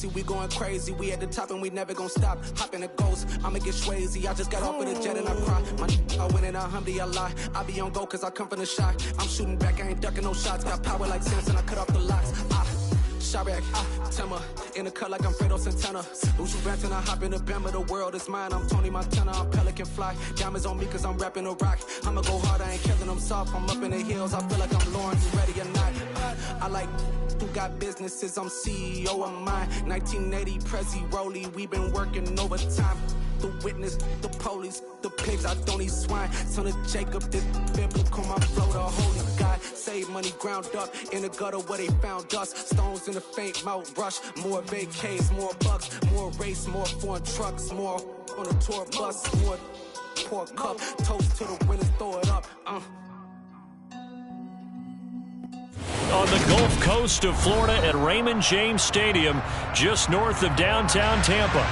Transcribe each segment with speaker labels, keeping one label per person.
Speaker 1: Tracy, we going crazy. We at the top and we never gonna stop. Hop in a ghost, I'ma get Swayze. I just got off of the jet and I cry. I win in a Humvee, I lie. I be on go cause I come from the shot. I'm shooting back, I ain't ducking no shots. Got power like Samson, I cut off the locks. Chirac, Timmer, in the cut like I'm Fredo Santana. Lose you ranting, I hop in the Bama, the world is mine. I'm Tony Montana, I'm Pelican Fly. Diamonds on me cause I'm rapping a rock. I'ma go hard, I ain't killing them soft. I'm up in the hills, I feel like I'm Lawrence, you ready or not. I like who got businesses, I'm CEO of mine. 1980 Prezi Rolly, we been working overtime. The witness, the police, the pigs, I don't eat swine. Son of Jacob, this biblical, my flow, the holy God. Save money ground up in the gutter where they found us. Stones in the faint mouth rush. More vacays, more bucks, more race, more foreign trucks, more on a tour bus, more pour cup. Toast to the winners, throw it up.
Speaker 2: On the Gulf Coast of Florida at Raymond James Stadium, just north of downtown Tampa.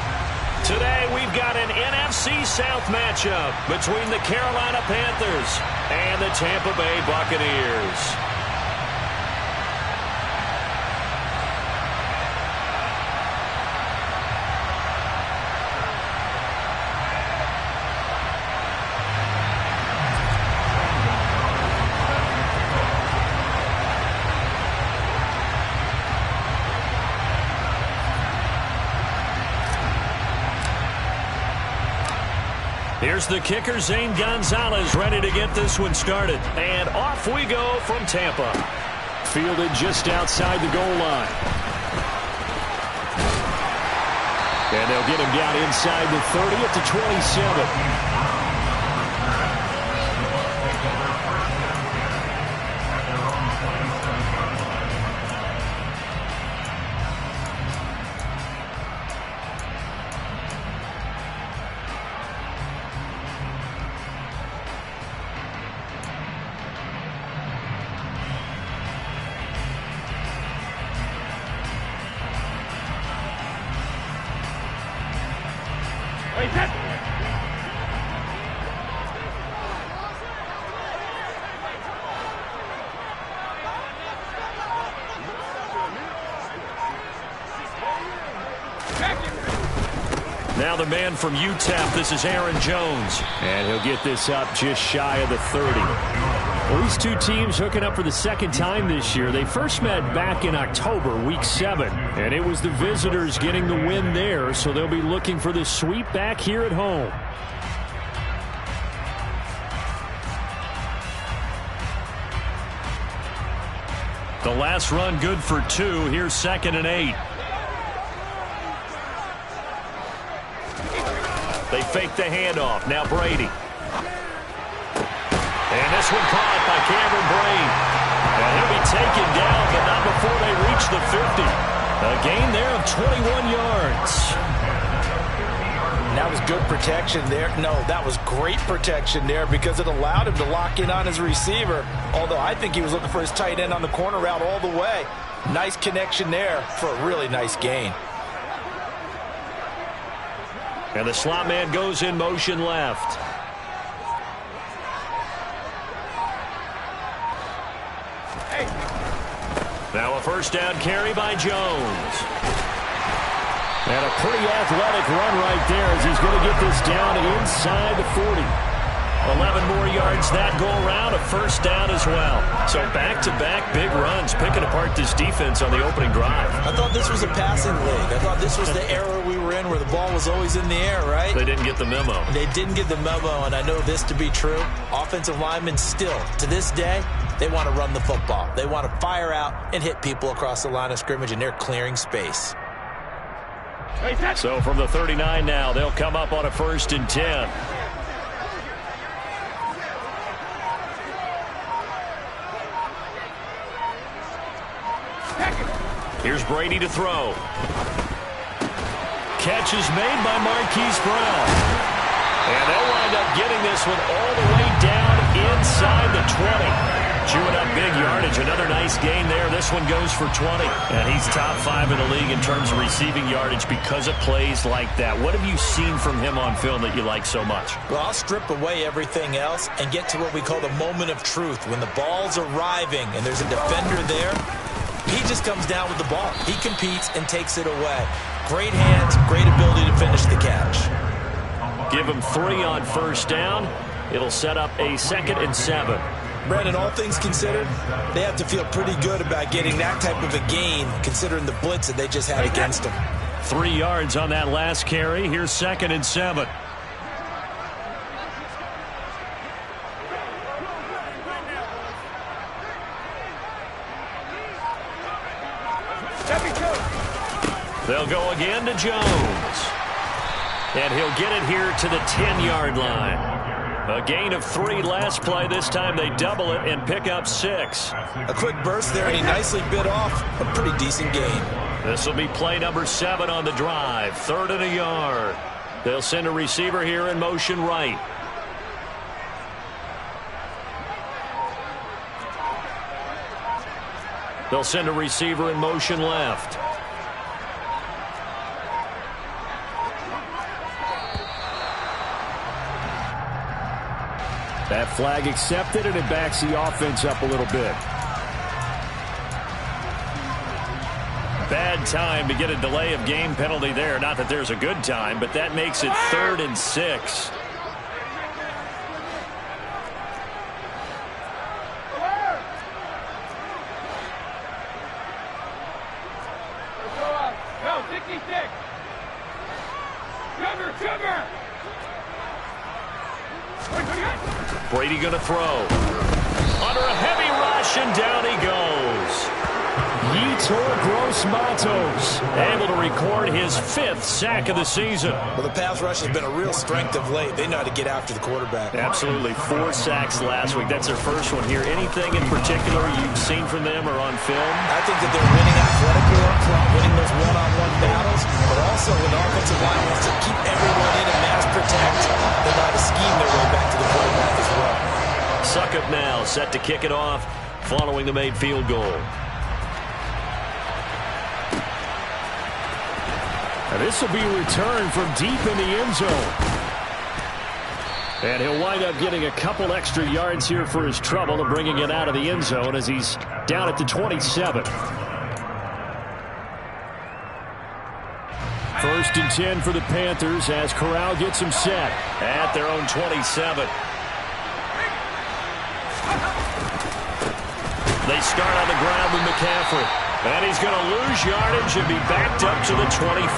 Speaker 2: Today, we've got an NFC South matchup between the Carolina Panthers and the Tampa Bay Buccaneers. Here's the kicker, Zane Gonzalez, ready to get this one started. And off we go from Tampa. Fielded just outside the goal line. And they'll get him down inside the 30 at the 27. Now the man from UTEP, this is Aaron Jones. And he'll get this up just shy of the 30. Well, these two teams hooking up for the second time this year. They first met back in October, Week 7. And it was the visitors getting the win there, so they'll be looking for the sweep back here at home. The last run good for 2. Here's 2nd and 8. They fake the handoff. Now Brady. And this one caught by Cameron Brate. And he'll be taken down, but not before they reach the 50. A gain there of 21 yards.
Speaker 3: That was good protection there. No, that was great protection there because it allowed him to lock in on his receiver. Although I think he was looking for his tight end on the corner route all the way. Nice connection there for a really nice gain.
Speaker 2: And the slot man goes in motion left. Now a first down carry by Jones. And a pretty athletic run right there as he's going to get this down inside the 40. 11 more yards that go around, a first down as well. So back-to-back big runs, picking apart this defense on the opening drive.
Speaker 3: I thought this was a passing league. I thought this was the era we were in where the ball was always in the air, right?
Speaker 2: They didn't get the memo.
Speaker 3: They didn't get the memo, and I know this to be true. Offensive linemen still, to this day, they want to run the football. They want to fire out and hit people across the line of scrimmage, and they're clearing space.
Speaker 2: So from the 39 now, they'll come up on a 1st and 10. Here's Brady to throw. Catch is made by Marquise Brown. And they'll wind up getting this one all the way down inside the 20. Chewing up big yardage. Another nice gain there. This one goes for 20. And he's top 5 in the league in terms of receiving yardage because of plays like that. What have you seen from him on film that you like so much?
Speaker 3: Well, I'll strip away everything else and get to what we call the moment of truth. When the ball's arriving and there's a defender there, he just just comes down with the ball. He competes and takes it away. Great hands, great ability to finish the catch.
Speaker 2: Give him 3 on first down. It'll set up a 2nd and 7.
Speaker 3: Brandon, all things considered, they have to feel pretty good about getting that type of a gain, considering the blitz that they just had against them.
Speaker 2: 3 yards on that last carry. Here's 2nd and 7. They'll go again to Jones. And he'll get it here to the 10-yard line. A gain of 3 last play. This time they double it and pick up 6.
Speaker 3: A quick burst there, and he nicely bit off a pretty decent gain.
Speaker 2: This will be play number 7 on the drive. 3rd and a yard. They'll send a receiver here in motion right. They'll send a receiver in motion left. That flag accepted, and it backs the offense up a little bit. Bad time to get a delay of game penalty there. Not that there's a good time, but that makes it 3rd and 6. Brady going to throw. Under a heavy rush, and down he goes. Yetur Gross-Matos able to record his 5th sack of the season.
Speaker 3: Well, the pass rush has been a real strength of late. They know how to get after the quarterback.
Speaker 2: Absolutely. 4 sacks last week. That's their first one here. Anything in particular you've seen from them or on film?
Speaker 3: I think that they're winning athletically up front, winning those one-on-one battles, but also when the offensive line wants to keep everyone in and mass protect, they know how to scheme their way back to the quarterback as well.
Speaker 2: Succop now set to kick it off following the made field goal. And this will be a return from deep in the end zone. And he'll wind up getting a couple extra yards here for his trouble and bringing it out of the end zone as he's down at the 27. 1st and 10 for the Panthers as Corral gets him set at their own 27. They start on the ground with McCaffrey. And he's going to lose yardage and be backed up to the 25.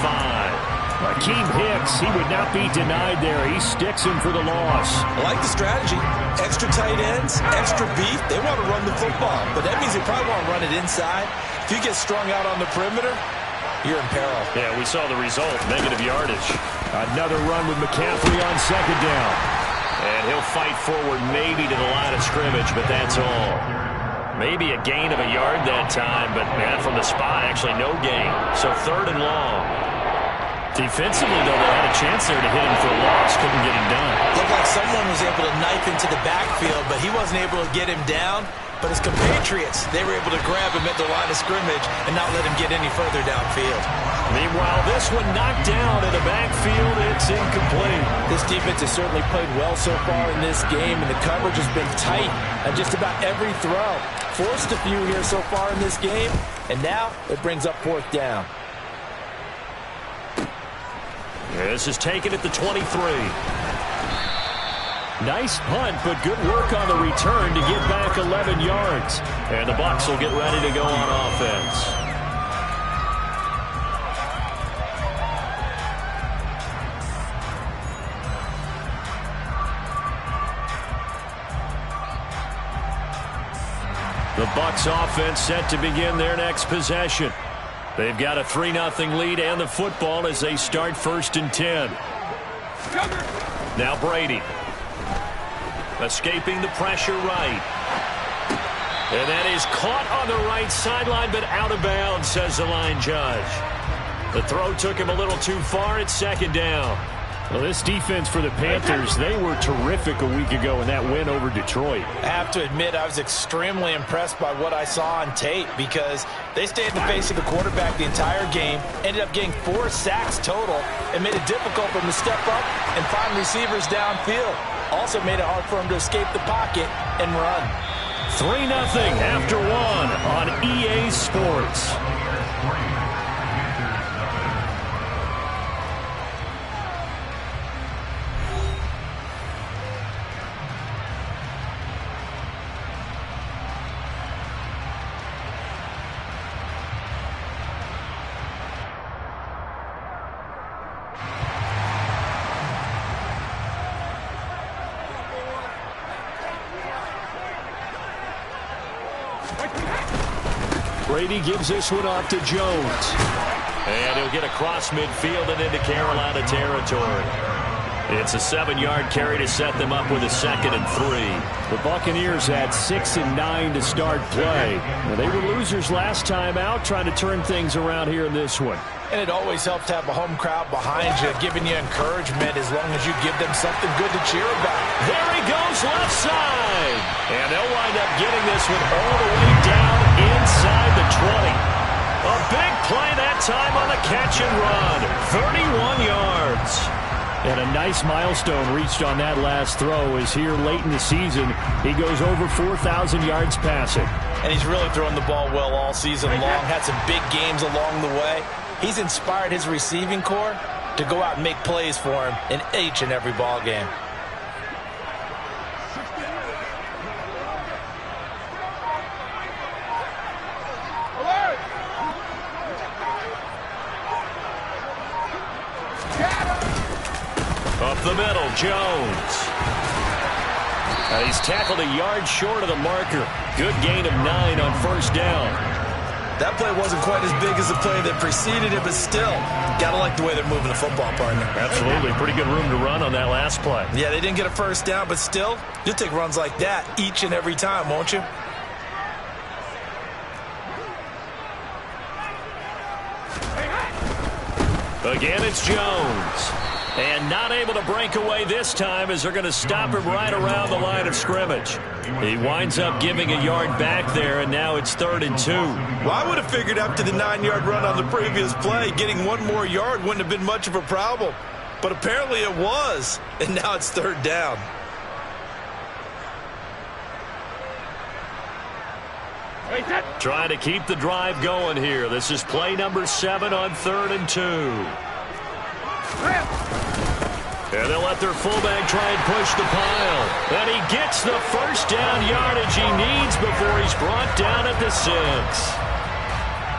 Speaker 2: Akeem Hicks, he would not be denied there. He sticks him for the loss.
Speaker 3: I like the strategy. Extra tight ends, extra beef. They want to run the football, but that means they probably want to run it inside. If you get strung out on the perimeter, you're in peril.
Speaker 2: Yeah, we saw the result, negative yardage. Another run with McCaffrey on 2nd down. And he'll fight forward maybe to the line of scrimmage, but that's all. Maybe a gain of a yard that time, but man, from the spot, actually no gain. So 3rd and long. Defensively, though, they had a chance there to hit him for a loss. Couldn't get him done.
Speaker 3: Looked like someone was able to knife into the backfield, but he wasn't able to get him down. But his compatriots, they were able to grab him at the line of scrimmage and not let him get any further downfield.
Speaker 2: Meanwhile, this one knocked down in the backfield. It's incomplete.
Speaker 3: This defense has certainly played well so far in this game, and the coverage has been tight on just about every throw. Forced a few here so far in this game, and now it brings up 4th down.
Speaker 2: This is taken at the 23. Nice punt, but good work on the return to get back 11 yards. And the Bucs will get ready to go on offense. The Bucs offense set to begin their next possession. They've got a 3-0 lead and the football as they start 1st and 10. Now Brady. Escaping the pressure right. And that is caught on the right sideline, but out of bounds, says the line judge. The throw took him a little too far. It's 2nd down. Well, this defense for the Panthers, they were terrific a week ago in that win over Detroit.
Speaker 3: I have to admit, I was extremely impressed by what I saw on tape because they stayed in the face of the quarterback the entire game, ended up getting 4 sacks total, and made it difficult for him to step up and find receivers downfield. Also made it hard for him to escape the pocket and run.
Speaker 2: 3-0 after one on EA Sports. Brady gives this one off to Jones. And he'll get across midfield and into Carolina territory. It's a 7-yard carry to set them up with a 2nd and 3.
Speaker 4: The Buccaneers had 6 and 9 to start play. Well, they were losers last time out, trying to turn things around here in this one.
Speaker 3: And it always helps to have a home crowd behind you, giving you encouragement as long as you give them something good to cheer about.
Speaker 2: There he goes left side. And they'll wind up getting this one all the way down inside the 20. A big play that time on the catch and run. 31 yards.
Speaker 4: And a nice milestone reached on that last throw as here late in the season, he goes over 4,000 yards passing.
Speaker 3: And he's really throwing the ball well all season long. Had some big games along the way. He's inspired his receiving corps to go out and make plays for him in each and every ball game.
Speaker 2: Up the middle, Jones. He's tackled a yard short of the marker. Good gain of 9 on first down.
Speaker 3: That play wasn't quite as big as the play that preceded it, but still, gotta like the way they're moving the football, partner.
Speaker 2: Absolutely. Pretty good room to run on that last play.
Speaker 3: Yeah, they didn't get a first down, but still, you'll take runs like that each and every time, won't you?
Speaker 2: Again, it's Jones. And not able to break away this time as they're going to stop him right around the line of scrimmage. He winds up giving a yard back there, and now it's 3rd and 2.
Speaker 3: Well, I would have figured after the 9-yard run on the previous play, getting one more yard wouldn't have been much of a problem. But apparently it was, and now it's 3rd down.
Speaker 2: Trying to keep the drive going here. This is play number 7 on 3rd and 2. And they'll let their fullback try and push the pile. And he gets the first down yardage he needs before he's brought down at the 6.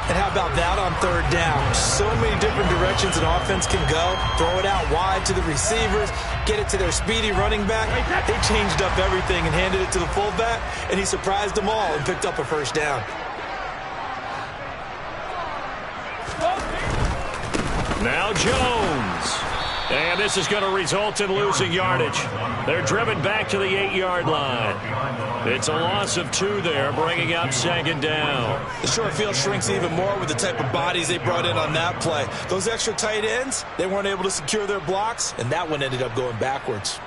Speaker 3: And how about that on 3rd down? So many different directions an offense can go. Throw it out wide to the receivers, get it to their speedy running back. They changed up everything and handed it to the fullback, and he surprised them all and picked up a first down.
Speaker 2: Now Jones. And this is going to result in losing yardage. They're driven back to the 8-yard line. It's a loss of 2 there, bringing up 2nd down.
Speaker 3: The short field shrinks even more with the type of bodies they brought in on that play. Those extra tight ends, they weren't able to secure their blocks, and that one ended up going backwards.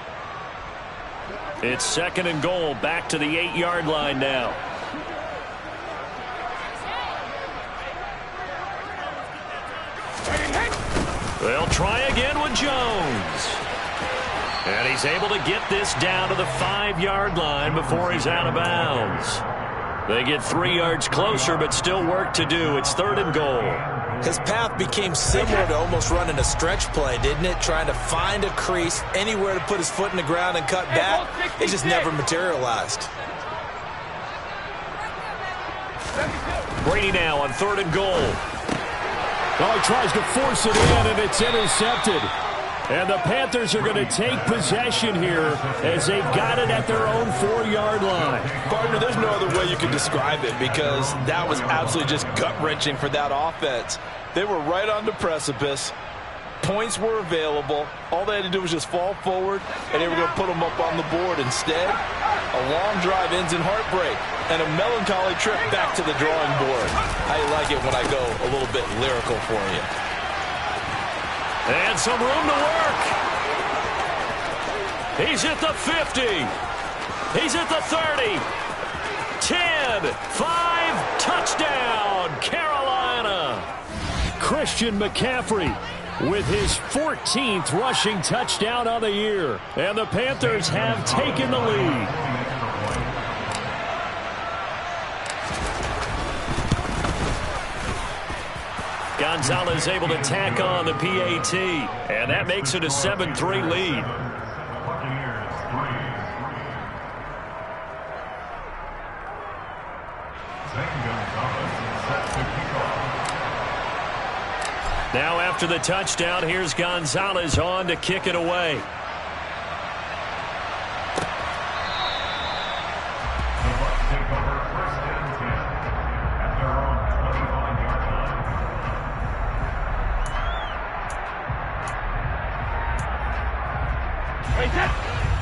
Speaker 2: It's 2nd and goal, back to the 8-yard line now. They'll try again with Jones. And he's able to get this down to the 5-yard line before he's out of bounds. They get 3 yards closer, but still work to do. It's 3rd and goal.
Speaker 3: His path became similar to almost running a stretch play, didn't it? Trying to find a crease, anywhere to put his foot in the ground and cut back. It just never materialized.
Speaker 2: Brady now on 3rd and goal.
Speaker 4: Oh, he tries to force it in, and it's intercepted. And the Panthers are going to take possession here as they've got it at their own 4-yard line.
Speaker 3: Partner, there's no other way you could describe it because that was absolutely just gut-wrenching for that offense. They were right on the precipice. Points were available. All they had to do was just fall forward, and they were going to put them up on the board. Instead, a long drive ends in heartbreak and a melancholy trip back to the drawing board. I like it when I go a little bit lyrical for you.
Speaker 2: And some room to work. He's at the 50. He's at the 30. 10, 5, touchdown, Carolina.
Speaker 4: Christian McCaffrey with his 14th rushing touchdown on the year. And the Panthers have taken the lead.
Speaker 2: Gonzalez able to tack on the PAT, and that makes it a 7-3 lead. Now after the touchdown, here's Gonzalez on to kick it away.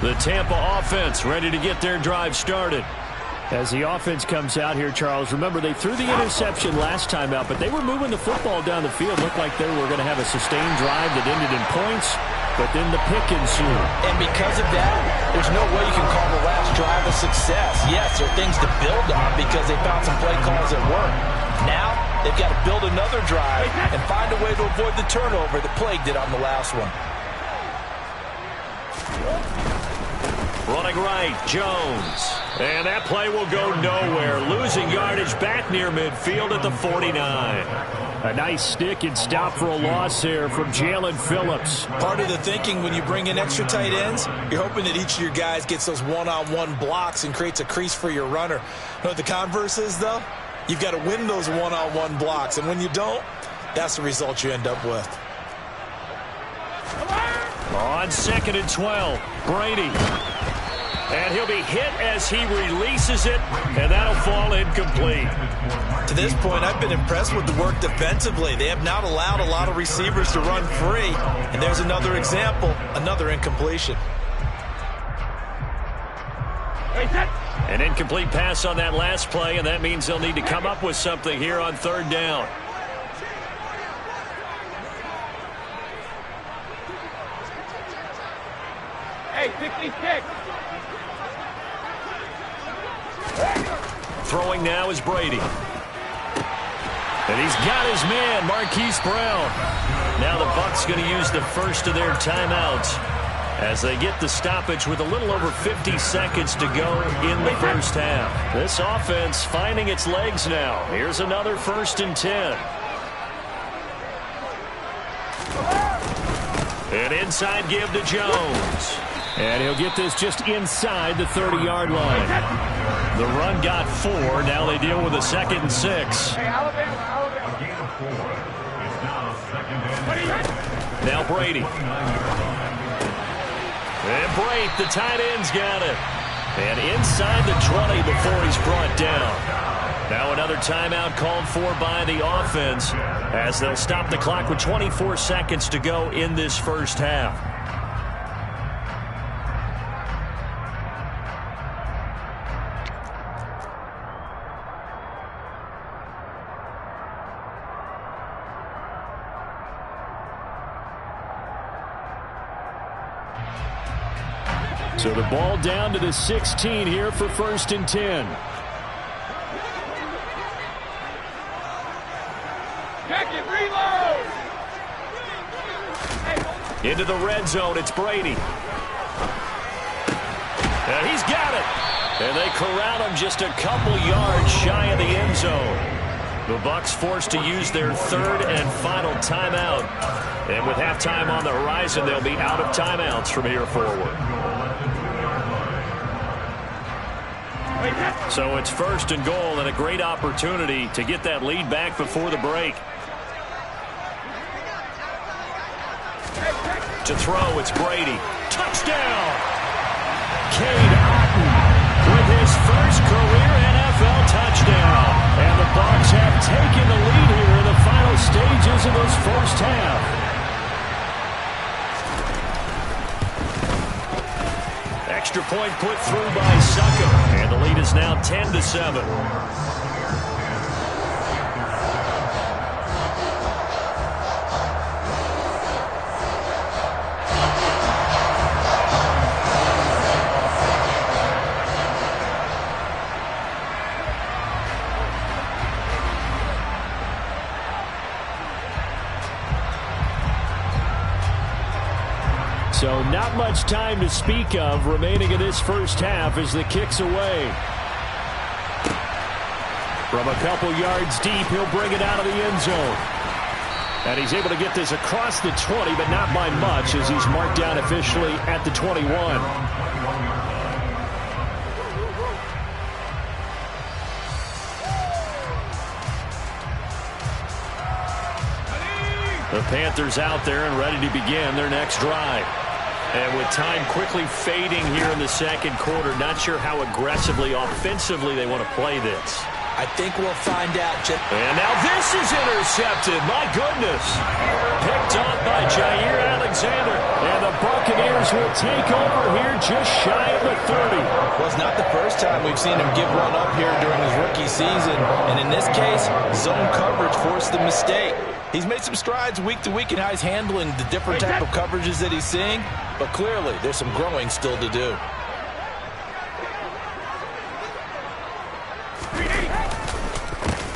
Speaker 2: The Tampa offense ready to get their drive started.
Speaker 4: As the offense comes out here, Charles, remember they threw the interception last time out, but they were moving the football down the field. Looked like they were going to have a sustained drive that ended in points, but then the pick ensued.
Speaker 3: And because of that, there's no way you can call the last drive a success. Yes, there are things to build on because they found some play calls that work. Now, they've got to build another drive and find a way to avoid the turnover that plagued it on the last one.
Speaker 2: Running right, Jones. And that play will go nowhere. Losing yardage back near midfield at the 49.
Speaker 4: A nice stick and stop for a loss there from Jalen Phillips.
Speaker 3: Part of the thinking when you bring in extra tight ends, you're hoping that each of your guys gets those one-on-one blocks and creates a crease for your runner. You know what the converse is, though? You've got to win those one-on-one blocks. And when you don't, that's the result you end up with.
Speaker 2: On 2nd and 12, Brady. And he'll be hit as he releases it, and that'll fall incomplete.
Speaker 3: To this point, I've been impressed with the work defensively. They have not allowed a lot of receivers to run free. And there's another example, another incompletion.
Speaker 2: An incomplete pass on that last play, and that means they'll need to come up with something here on 3rd down.
Speaker 5: Hey, pick these kicks.
Speaker 2: Throwing now is Brady. And he's got his man, Marquise Brown. Now the Bucs going to use the first of their timeouts as they get the stoppage with a little over 50 seconds to go in the first half. This offense finding its legs now. Here's another 1st and 10. An inside give to Jones.
Speaker 4: And he'll get this just inside the 30-yard line.
Speaker 2: The run got 4. Now they deal with a 2nd and 6. Now Brady. And Brate, the tight end's got it. And inside the 20 before he's brought down. Now another timeout called for by the offense as they'll stop the clock with 24 seconds to go in this first half.
Speaker 4: So the ball down to the 16 here for 1st and 10.
Speaker 5: Check it, reload!
Speaker 2: Into the red zone, it's Brady. And he's got it. And they corral him just a couple yards shy of the end zone. The Bucs forced to use their 3rd and final timeout. And with halftime on the horizon, they'll be out of timeouts from here forward. So it's 1st and goal and a great opportunity to get that lead back before the break. To throw, it's Brady. Touchdown! Cade Otton with his first career NFL touchdown. And the Bucs have taken the lead here in the final stages of this first half. Extra point put through by Succop. And the lead is now 10-7.
Speaker 4: So not much time to speak of remaining in this first half as the kick's away. From a couple yards deep, he'll bring it out of the end zone. And he's able to get this across the 20, but not by much, as he's marked down officially at the 21. The Panthers out there and ready to begin their next drive. And with time quickly fading here in the second quarter, not sure how aggressively, offensively they want to play this.
Speaker 3: I think we'll find out.
Speaker 4: And now this is intercepted. My goodness. Picked off by Jair Alexander. And the Buccaneers will take over here just shy of the 30.
Speaker 3: Well, it's not the first time we've seen him give one up here during his rookie season. And in this case, zone coverage forced the mistake. He's made some strides week to week in how he's handling the different type of coverages that he's seeing. But clearly, there's some growing still to do.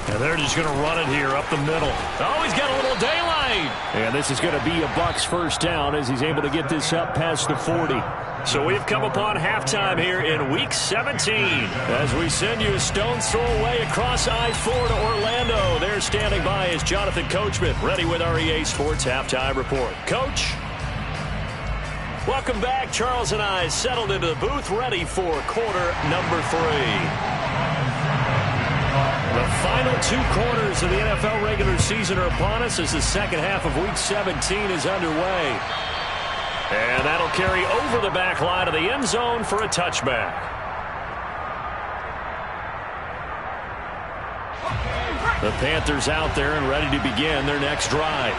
Speaker 4: And they're just going to run it here up the middle. Oh, he's got a little daylight. And this is going to be a Bucs first down as he's able to get this up past the 40. So we've come upon halftime here in Week 17 as we send you a stone's throw away across I-4 to Orlando. There standing by is Jonathan Coachman, ready with our EA Sports Halftime Report. Coach? Welcome back. Charles and I settled into the booth, ready for quarter number 3. The final 2 quarters of the NFL regular season are upon us as the second half of Week 17 is underway. And that'll carry over the back line of the end zone for a touchback. The Panthers out there and ready to begin their next drive.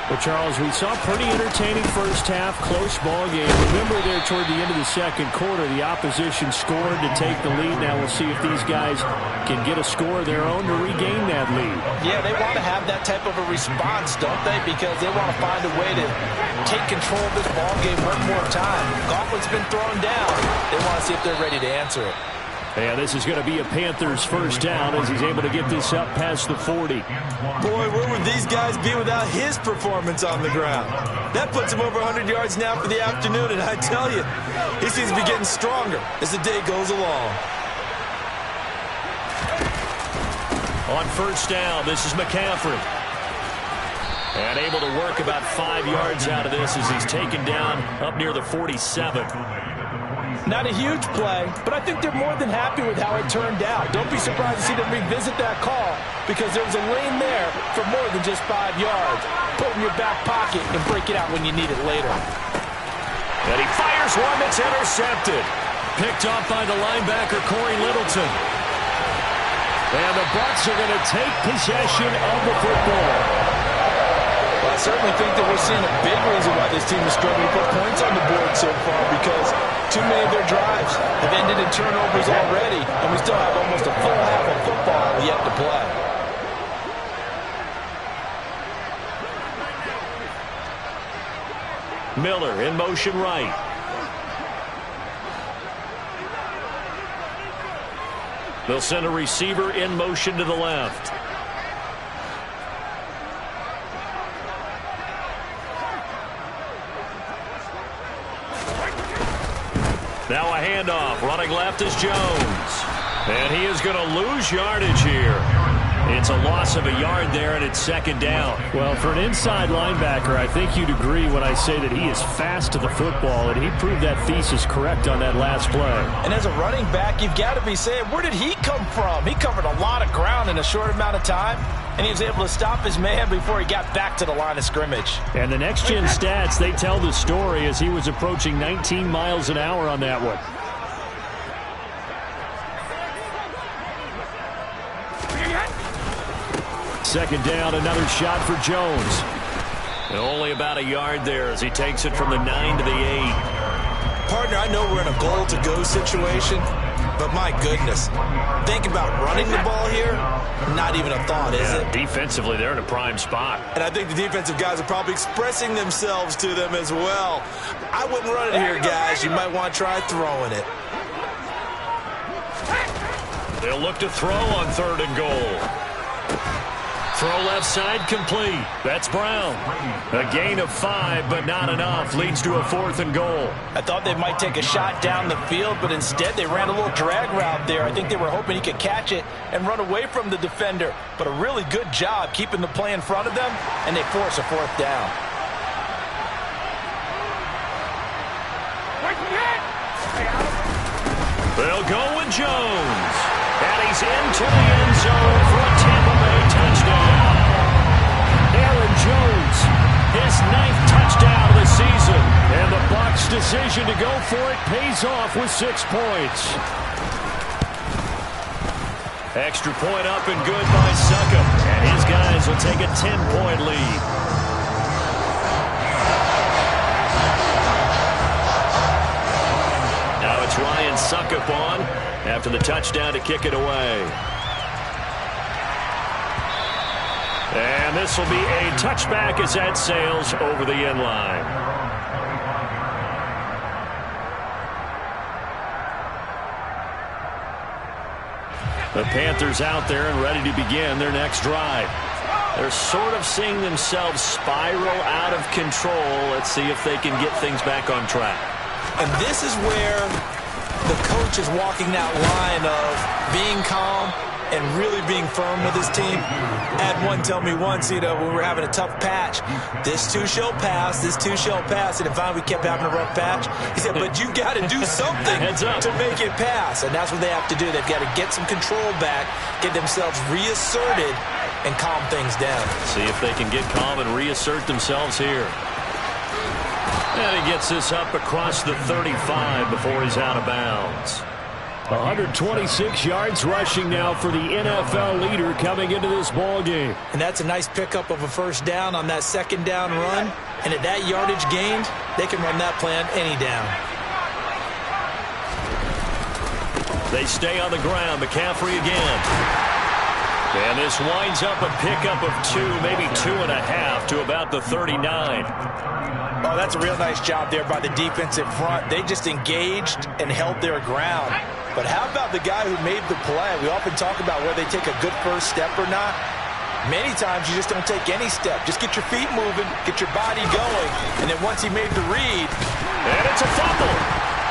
Speaker 4: Well, Charles, we saw a pretty entertaining first half, close ball game. Remember there toward the end of the second quarter, the opposition scored to take the lead. Now we'll see if these guys can get a score of their own to regain that lead.
Speaker 3: Yeah, they want to have that type of a response, don't they? Because they want to find a way to take control of this ball game one more time. Gauntlet's been thrown down. They want to see if they're ready to answer it.
Speaker 4: And this is going to be a Panthers first down as he's able to get this up past the 40.
Speaker 3: Boy, where would these guys be without his performance on the ground? That puts him over 100 yards now for the afternoon, and I tell you, he seems to be getting stronger as the day goes along.
Speaker 4: On first down, this is McCaffrey. And able to work about 5 yards out of this as he's taken down up near the 47.
Speaker 3: Not a huge play, but I think they're more than happy with how it turned out. Don't be surprised to see them revisit that call because there was a lane there for more than just 5 yards. Put it in your back pocket and break it out when you need it later.
Speaker 4: And he fires one that's intercepted. Picked off by the linebacker, Corey Littleton. And the Bucs are going to take possession of the football.
Speaker 3: Well, I certainly think that we're seeing a big reason why this team is struggling to put points on the board so far because too many of their drives have ended in turnovers already, and we still have almost a full half of football yet to play.
Speaker 4: Miller in motion right. They'll send a receiver in motion to the left. Now a handoff. Running left is Jones. And he is going to lose yardage here. It's a loss of a yard there, and it's second down. Well, for an inside linebacker, I think you'd agree when I say that he is fast to the football, and he proved that thesis correct on that last play.
Speaker 3: And as a running back, you've got to be saying, where did he come from? He covered a lot of ground in a short amount of time, and he was able to stop his man before he got back to the line of scrimmage.
Speaker 4: And the next-gen stats, they tell the story as he was approaching 19 miles an hour on that one. Second down, another shot for Jones. And only about a yard there as he takes it from the 9 to the 8.
Speaker 3: Partner, I know we're in a goal-to-go situation, but my goodness, think about running the ball here, not even a thought, is it?
Speaker 4: Defensively, they're in a prime spot.
Speaker 3: And I think the defensive guys are probably expressing themselves to them as well. I wouldn't run it here, guys. You might want to try throwing it.
Speaker 4: They'll look to throw on 3rd and goal.
Speaker 2: Throw left side complete. That's Brown. A gain of 5, but not enough. Leads to a 4th and goal.
Speaker 3: I thought they might take a shot down the field, but instead they ran a little drag route there. I think they were hoping he could catch it and run away from the defender. But a really good job keeping the play in front of them, and they force a 4th down.
Speaker 2: They'll go with Jones. And he's into the end zone for a Tampa Bay touchdown. Aaron Jones, his 9th touchdown of the season. And the Bucs' decision to go for it pays off with 6 points. Extra point up and good by Succop. And his guys will take a 10-point lead. Now it's Ryan Succop on after the touchdown to kick it away. And this will be a touchback as that sails over the end line. The Panthers out there and ready to begin their next drive. They're sort of seeing themselves spiral out of control. Let's see if they can get things back on track.
Speaker 3: And this is where the coach is walking that line of being calm and really being firm with his team. I had one tell me once, when we were having a tough patch, this too shall pass, this too shall pass. And finally we kept having a rough patch. He said, but you got to do something to make it pass. And that's what they have to do. They've got to get some control back, get themselves reasserted, and calm things down.
Speaker 2: See if they can get calm and reassert themselves here. And he gets this up across the 35 before he's out of bounds.
Speaker 4: 126 yards rushing now for the NFL leader coming into this ball game.
Speaker 3: And that's a nice pickup of a 1st down on that 2nd down run. And at that yardage gained, they can run that play on any down.
Speaker 2: They stay on the ground. McCaffrey again. And this winds up a pickup of 2, maybe 2.5 to about the 39.
Speaker 3: Oh, that's a real nice job there by the defensive front. They just engaged and held their ground. But how about the guy who made the play? We often talk about whether they take a good first step or not. Many times you just don't take any step. Just get your feet moving, get your body going, and then once he made the read.
Speaker 2: And it's a fumble.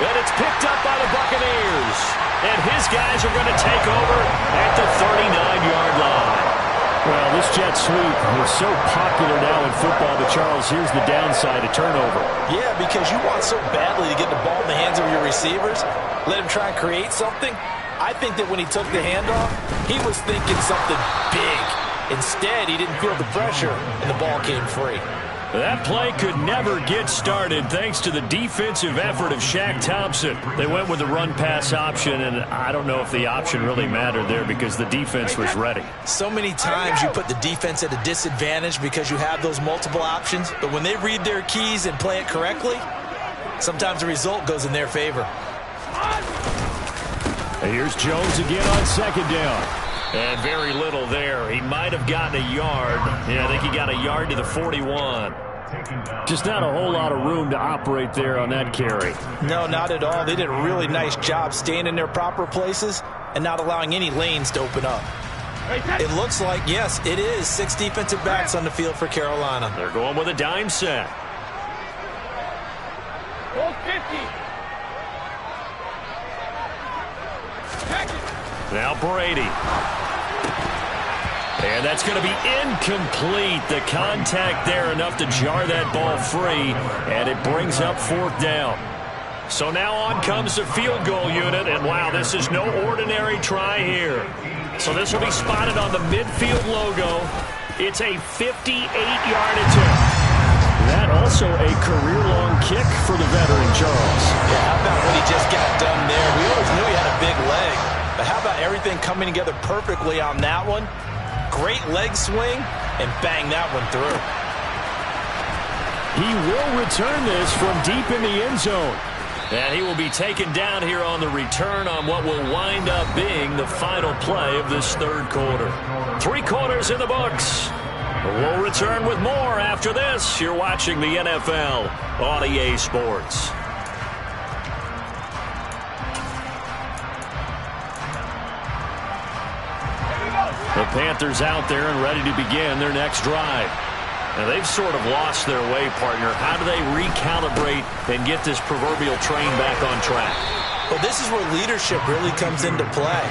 Speaker 2: And it's picked up by the Buccaneers. And his guys are going to take over at the 39-yard line.
Speaker 4: Well, this jet sweep is so popular now in football, but Charles, here's the downside, a turnover.
Speaker 3: Yeah, because you want so badly to get the ball in the hands of your receivers, let him try and create something. I think that when he took the handoff, he was thinking something big. Instead, he didn't feel the pressure, and the ball came free.
Speaker 2: That play could never get started thanks to the defensive effort of Shaq Thompson. They went with the run-pass option, and I don't know if the option really mattered there because the defense was ready.
Speaker 3: So many times you put the defense at a disadvantage because you have those multiple options, but when they read their keys and play it correctly, sometimes the result goes in their favor.
Speaker 4: And here's Jones again on 2nd down.
Speaker 2: And very little there. He might have gotten a yard. Yeah, I think he got a yard to the 41.
Speaker 4: Just not a whole lot of room to operate there on that carry.
Speaker 3: No, not at all. They did a really nice job staying in their proper places and not allowing any lanes to open up. It looks like, yes, it is 6 defensive backs on the field for Carolina.
Speaker 2: They're going with a dime set.
Speaker 5: Hold 50.
Speaker 2: Now Brady. And that's going to be incomplete. The contact there enough to jar that ball free, and it brings up 4th down. So now on comes the field goal unit, and wow, this is no ordinary try here. So this will be spotted on the midfield logo. It's a 58-yard attempt.
Speaker 4: That also a career-long kick for the veteran, Charles.
Speaker 3: Yeah, how about what he just got done there? We always knew he had a big leg, but how about everything coming together perfectly on that one? Great leg swing, and bang that one through.
Speaker 4: He will return this from deep in the end zone.
Speaker 2: And he will be taken down here on the return on what will wind up being the final play of this 3rd quarter. 3 quarters in the books. We'll return with more after this. You're watching the NFL on EA Sports. The
Speaker 4: Panthers out there and ready to begin their next drive. Now, they've sort of lost their way, partner. How do they recalibrate and get this proverbial train back on track?
Speaker 3: Well, this is where leadership really comes into play.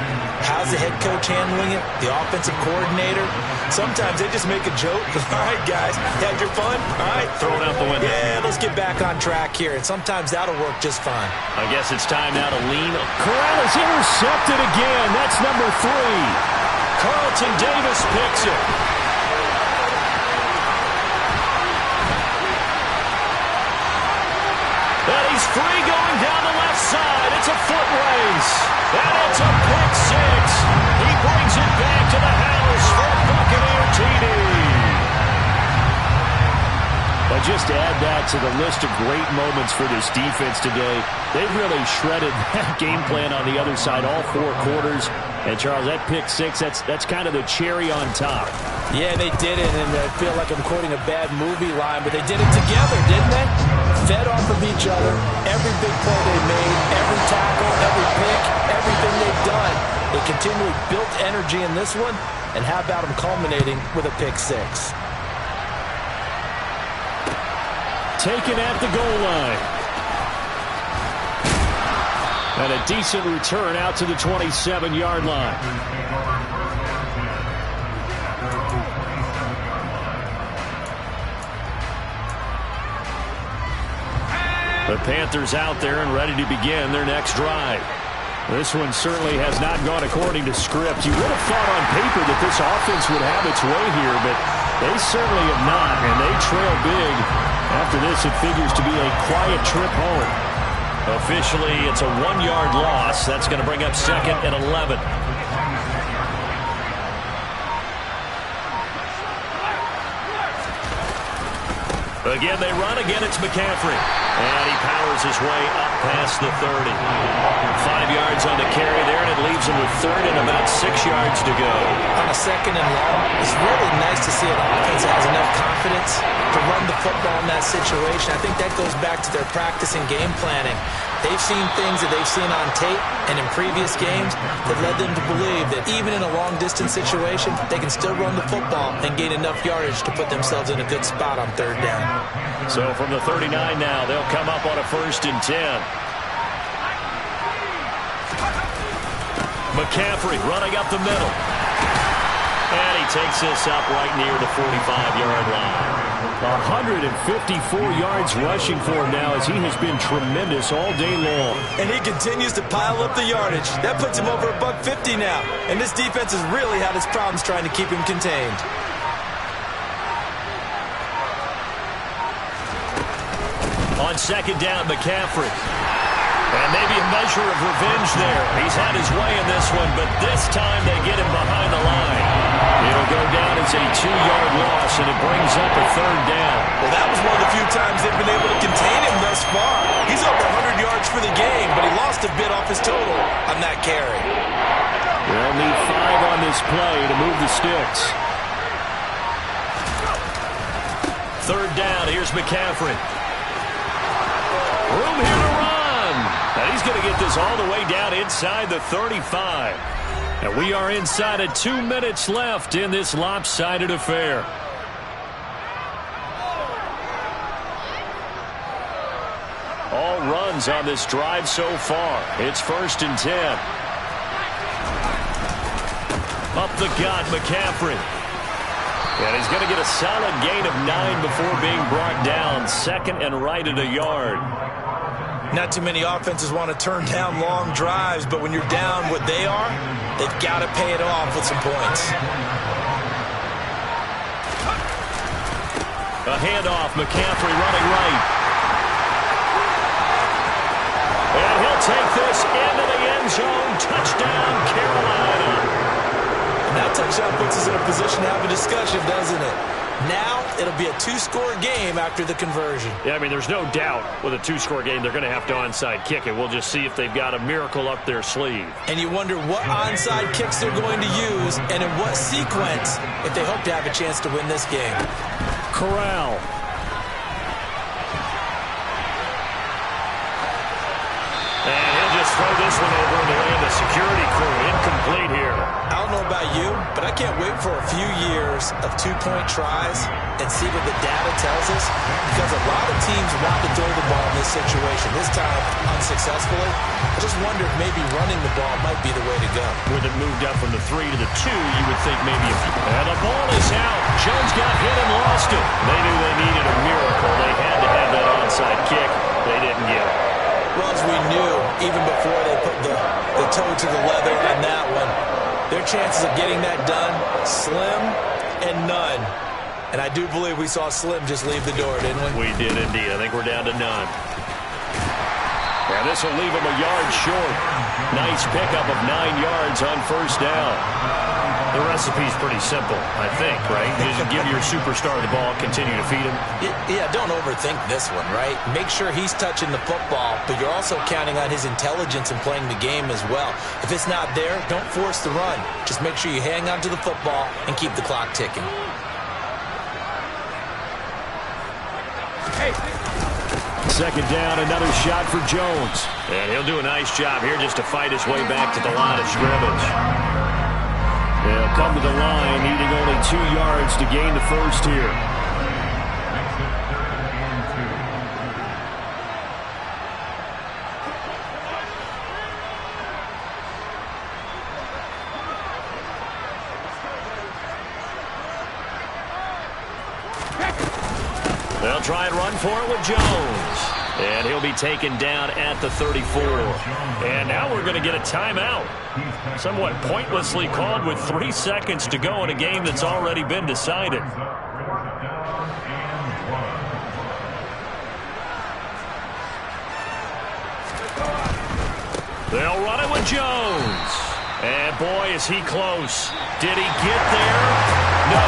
Speaker 3: How's the head coach handling it? The offensive coordinator? Sometimes they just make a joke. All right, guys, had your fun? All right.
Speaker 4: Throw it out the window.
Speaker 3: Yeah, let's get back on track here. And sometimes that'll work just fine.
Speaker 4: I guess it's time now to lean. Corral is intercepted again. That's number 3. Carlton Davis picks it. And he's free going down the left side. It's a foot race. And it's a pick 6. He brings it back to the house for Buccaneer TD. But just add that to the list of great moments for this defense today. They've really shredded that game plan on the other side all 4 quarters. And, Charles, that pick 6, that's kind of the cherry on top.
Speaker 3: Yeah, they did it, and I feel like I'm quoting a bad movie line, but they did it together, didn't they? Fed off of each other, every big play they made, every tackle, every pick, everything they've done. They continually built energy in this one, and how about them culminating with a pick 6?
Speaker 4: Taken at the goal line. And a decent return out to the 27-yard line. The Panthers out there and ready to begin their next drive. This one certainly has not gone according to script. You would have thought on paper that this offense would have its way here, but they certainly have not, and they trail big. After this, it figures to be a quiet trip home. Officially, it's a 1-yard loss. That's going to bring up 2nd and 11. Again, they run. Again, it's McCaffrey. And he powers his way up past the 30. 5 yards on the carry there, and it leaves him with 3rd and about 6 yards to go.
Speaker 3: On a 2nd and long, it's really nice to see an offense that has enough confidence to run the football in that situation. I think that goes back to their practice and game planning. They've seen things that they've seen on tape and in previous games that led them to believe that even in a long-distance situation, they can still run the football and gain enough yardage to put themselves in a good spot on 3rd down.
Speaker 4: So from the 39 now, they'll come up on a 1st and 10. McCaffrey running up the middle. And he takes this up right near the 45-yard line. 154 yards rushing for him now as he has been tremendous all day long.
Speaker 3: And he continues to pile up the yardage. That puts him over $150 now. And this defense has really had its problems trying to keep him contained.
Speaker 4: On 2nd down, McCaffrey. And maybe a measure of revenge there. He's had his way in this one, but this time they get him behind the line. It'll go down as a 2-yard loss, and it brings up a 3rd down.
Speaker 3: Well, that was one of the few times they've been able to contain him thus far. He's over 100 yards for the game, but he lost a bit off his total on that carry.
Speaker 4: They'll need 5 on this play to move the sticks. 3rd down, here's McCaffrey. Room here to run. And he's going to get this all the way down inside the 35. And we are inside of 2 minutes left in this lopsided affair. All runs on this drive so far. It's 1st and 10. Up the gut, McCaffrey. And he's going to get a solid gain of 9 before being brought down. 2nd and right at a yard.
Speaker 3: Not too many offenses want to turn down long drives, but when you're down what they are, they've got to pay it off with some points.
Speaker 4: A handoff, McCaffrey running right. And he'll take this into the end zone. Touchdown, Carolina.
Speaker 3: And that touchdown puts us in a position to have a discussion, doesn't it? Now it'll be a 2-score game after the conversion.
Speaker 4: Yeah, I mean, there's no doubt with a 2-score game they're going to have to onside kick it. We'll just see if they've got a miracle up their sleeve.
Speaker 3: And you wonder what onside kicks they're going to use and in what sequence if they hope to have a chance to win this game.
Speaker 4: Corral. And he'll just
Speaker 2: throw this one over in the way of the security crew. Incomplete here.
Speaker 3: I don't know about you, but I can't wait for a few years of two-point tries and see what the data tells us, because a lot of teams want to throw the ball in this situation. This time, unsuccessfully. I just wonder if maybe running the ball might be the way to go.
Speaker 2: With it moved up from the 3 to the 2, you would think maybe if... And the ball is out. Jones got hit and lost it. They knew they needed a miracle. They had to have that onside kick. They didn't get it.
Speaker 3: Well, as we knew, even before they put the toe to the leather on that one, their chances of getting that done, slim and none. And I do believe we saw Slim just leave the door, didn't we?
Speaker 2: We did indeed. I think we're down to none. And this will leave him a yard short. Nice pickup of 9 yards on first down. The recipe's pretty simple, I think, right? You just give your superstar the ball, continue to feed him.
Speaker 3: Yeah, don't overthink this one, right? Make sure he's touching the football, but you're also counting on his intelligence in playing the game as well. If it's not there, don't force the run. Just make sure you hang on to the football and keep the clock ticking.
Speaker 4: Second down, another shot for Jones.
Speaker 2: And he'll do a nice job here just to fight his way back to the line of scrimmage.
Speaker 4: They'll come to the line, needing only 2 yards to gain the first here.
Speaker 2: They'll try and run for it with Jones. And he'll be taken down at the 34. And now we're going to get a timeout. Somewhat pointlessly called with 3 seconds to go in a game that's already been decided. They'll run it with Jones. And boy, is he close. Did he get there? No.